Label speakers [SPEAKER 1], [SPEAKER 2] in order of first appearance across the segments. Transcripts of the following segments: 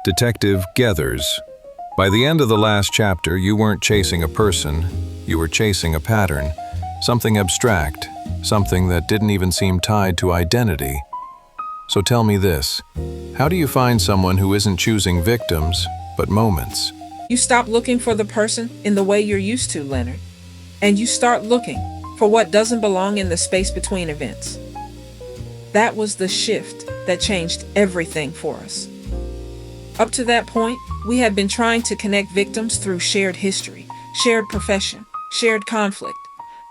[SPEAKER 1] Detective Geathers. By the end of the last chapter, you weren't chasing a person, you were chasing a pattern, something abstract, something that didn't even seem tied to identity. So tell me this, how do you find someone who isn't choosing victims, but moments?
[SPEAKER 2] You stop looking for the person in the way you're used to, Leonard, and you start looking for what doesn't belong in the space between events. That was the shift that changed everything for us. Up to that point, we had been trying to connect victims through shared history, shared profession, shared conflict,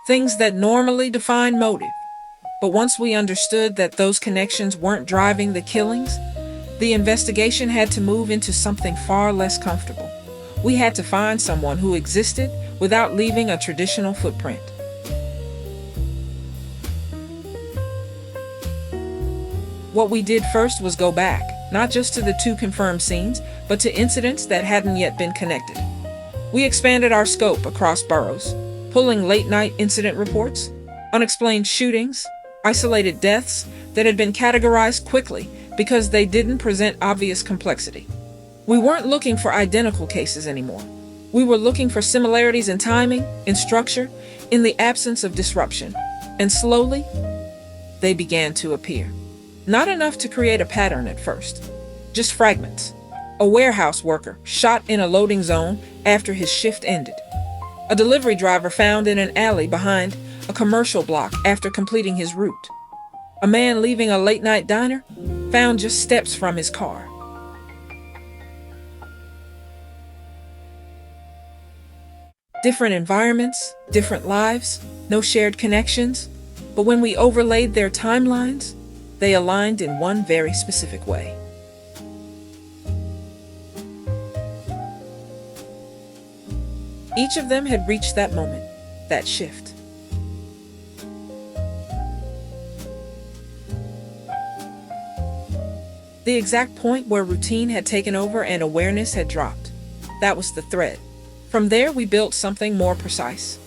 [SPEAKER 2] things that normally define motive. But once we understood that those connections weren't driving the killings, the investigation had to move into something far less comfortable. We had to find someone who existed without leaving a traditional footprint. What we did first was go back, not just to the 2 confirmed scenes, but to incidents that hadn't yet been connected. We expanded our scope across boroughs, pulling late-night incident reports, unexplained shootings, isolated deaths that had been categorized quickly because they didn't present obvious complexity. We weren't looking for identical cases anymore. We were looking for similarities in timing, in structure, in the absence of disruption. And slowly, they began to appear. Not enough to create a pattern at first, just fragments. A warehouse worker shot in a loading zone after his shift ended. A delivery driver found in an alley behind a commercial block after completing his route. A man leaving a late-night diner found just steps from his car. Different environments, different lives, no shared connections, but when we overlaid their timelines, they aligned in one very specific way. Each of them had reached that moment, that shift. The exact point where routine had taken over and awareness had dropped. That was the thread. From there, we built something more precise.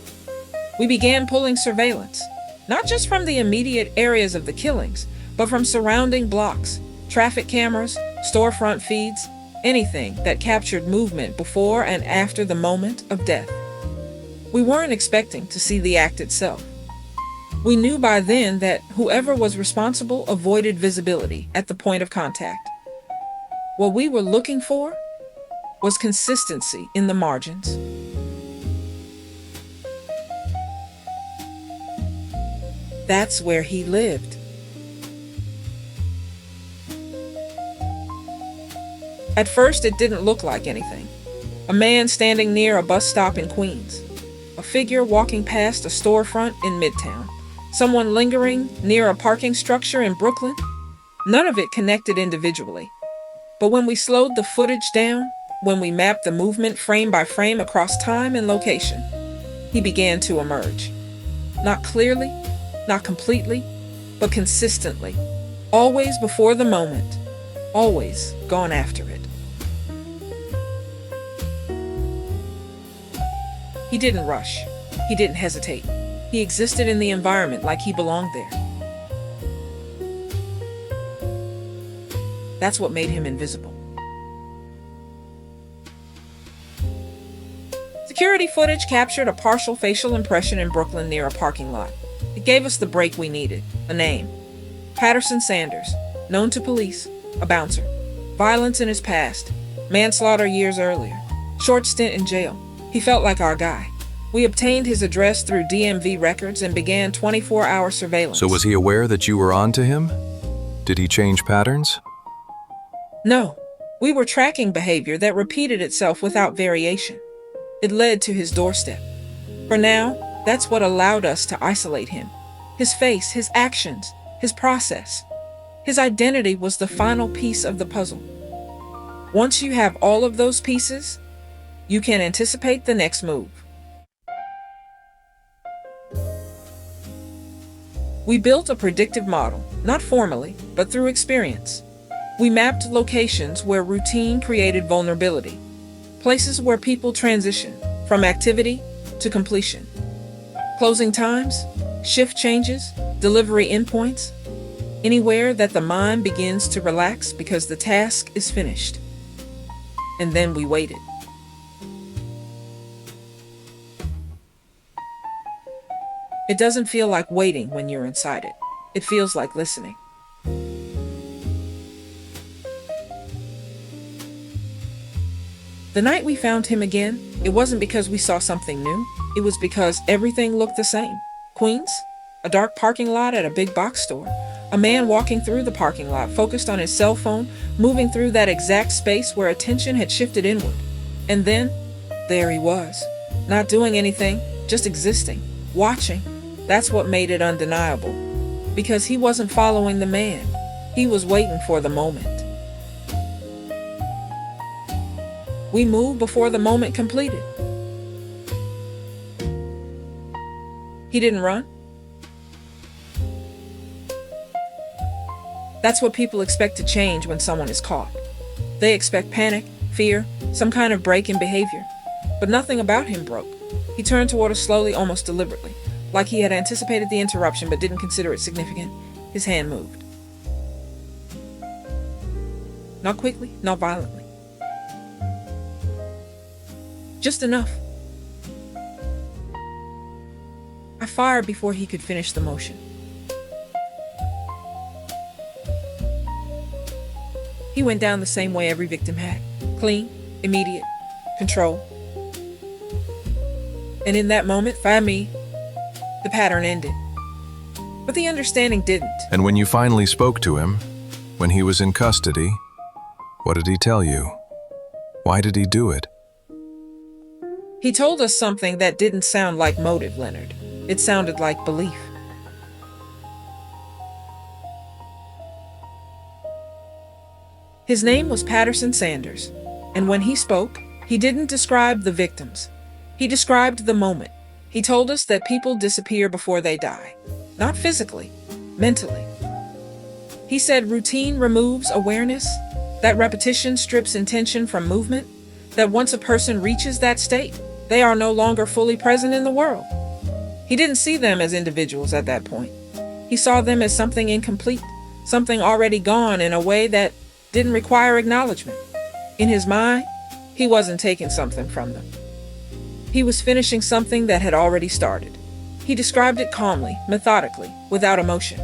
[SPEAKER 2] We began pulling surveillance, not just from the immediate areas of the killings, but from surrounding blocks, traffic cameras, storefront feeds, anything that captured movement before and after the moment of death. We weren't expecting to see the act itself. We knew by then that whoever was responsible avoided visibility at the point of contact. What we were looking for was consistency in the margins. That's where he lived. At first, it didn't look like anything. A man standing near a bus stop in Queens. A figure walking past a storefront in Midtown. Someone lingering near a parking structure in Brooklyn. None of it connected individually. But when we slowed the footage down, when we mapped the movement frame by frame across time and location, he began to emerge. Not clearly, not completely, but consistently. Always before the moment. Always gone after it. He didn't rush. He didn't hesitate. He existed in the environment like he belonged there. That's what made him invisible. Security footage captured a partial facial impression in Brooklyn near a parking lot. It gave us the break we needed. A name. Patterson Sanders, known to police, a bouncer. Violence in his past. Manslaughter years earlier. Short stint in jail. He felt like our guy. We obtained his address through DMV records and began 24-hour surveillance.
[SPEAKER 1] So was he aware that you were on to him? Did he change patterns?
[SPEAKER 2] No. We were tracking behavior that repeated itself without variation. It led to his doorstep. For now, that's what allowed us to isolate him. His face, his actions, his process. His identity was the final piece of the puzzle. Once you have all of those pieces, you can anticipate the next move. We built a predictive model, not formally, but through experience. We mapped locations where routine created vulnerability, places where people transition from activity to completion. Closing times, shift changes, delivery endpoints, anywhere that the mind begins to relax because the task is finished. and then we waited. It doesn't feel like waiting when you're inside it. It feels like listening. The night we found him again, it wasn't because we saw something new. It was because everything looked the same. Queens, a dark parking lot at a big box store. A man walking through the parking lot, focused on his cell phone, moving through that exact space where attention had shifted inward. And then, there he was. Not doing anything, just existing, watching. That's what made it undeniable. Because he wasn't following the man. He was waiting for the moment. We moved before the moment completed. He didn't run. That's what people expect to change when someone is caught. They expect panic, fear, some kind of break in behavior. But nothing about him broke. He turned toward us slowly, almost deliberately, like he had anticipated the interruption but didn't consider it significant. His hand moved. Not quickly, not violently. Just enough. I fired before he could finish the motion. He went down the same way every victim had. Clean, immediate, control. And in that moment, for me, the pattern ended. But the understanding didn't.
[SPEAKER 1] And when you finally spoke to him, when he was in custody, what did he tell you? Why did he do it?
[SPEAKER 2] He told us something that didn't sound like motive, Leonard. It sounded like belief. His name was Patterson Sanders, and when he spoke, he didn't describe the victims. He described the moment. He told us that people disappear before they die. Not physically, mentally. He said routine removes awareness, that repetition strips intention from movement, that once a person reaches that state, they are no longer fully present in the world. He didn't see them as individuals at that point. He saw them as something incomplete, something already gone in a way that didn't require acknowledgement. In his mind, he wasn't taking something from them. He was finishing something that had already started. He described it calmly, methodically, without emotion.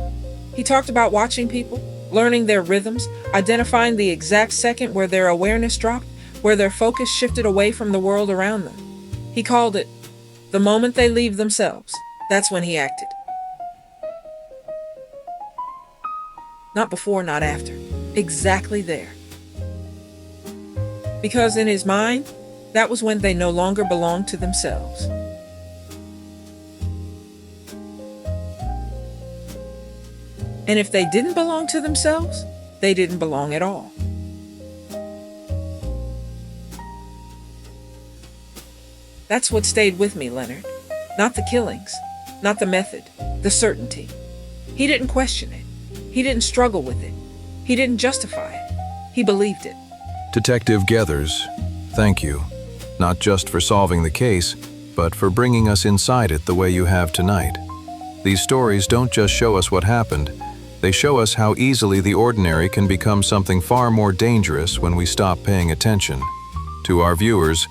[SPEAKER 2] He talked about watching people, learning their rhythms, identifying the exact second where their awareness dropped, where their focus shifted away from the world around them. He called it the moment they leave themselves. That's when he acted. Not before, not after. Exactly there. Because in his mind, that was when they no longer belonged to themselves. And if they didn't belong to themselves, they didn't belong at all. That's what stayed with me, Leonard. Not the killings, not the method, the certainty. He didn't question it. He didn't struggle with it. He didn't justify it. He believed it.
[SPEAKER 1] Detective Geathers, thank you. Not just for solving the case, but for bringing us inside it the way you have tonight. These stories don't just show us what happened, they show us how easily the ordinary can become something far more dangerous when we stop paying attention. To our viewers,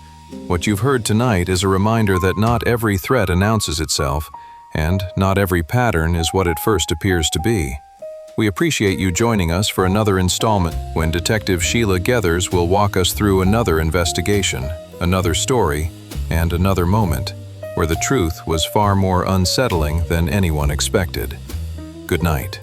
[SPEAKER 1] what you've heard tonight is a reminder that not every threat announces itself, and not every pattern is what it first appears to be. We appreciate you joining us for another installment when Detective Shiela Geathers will walk us through another investigation, another story, and another moment where the truth was far more unsettling than anyone expected. Good night.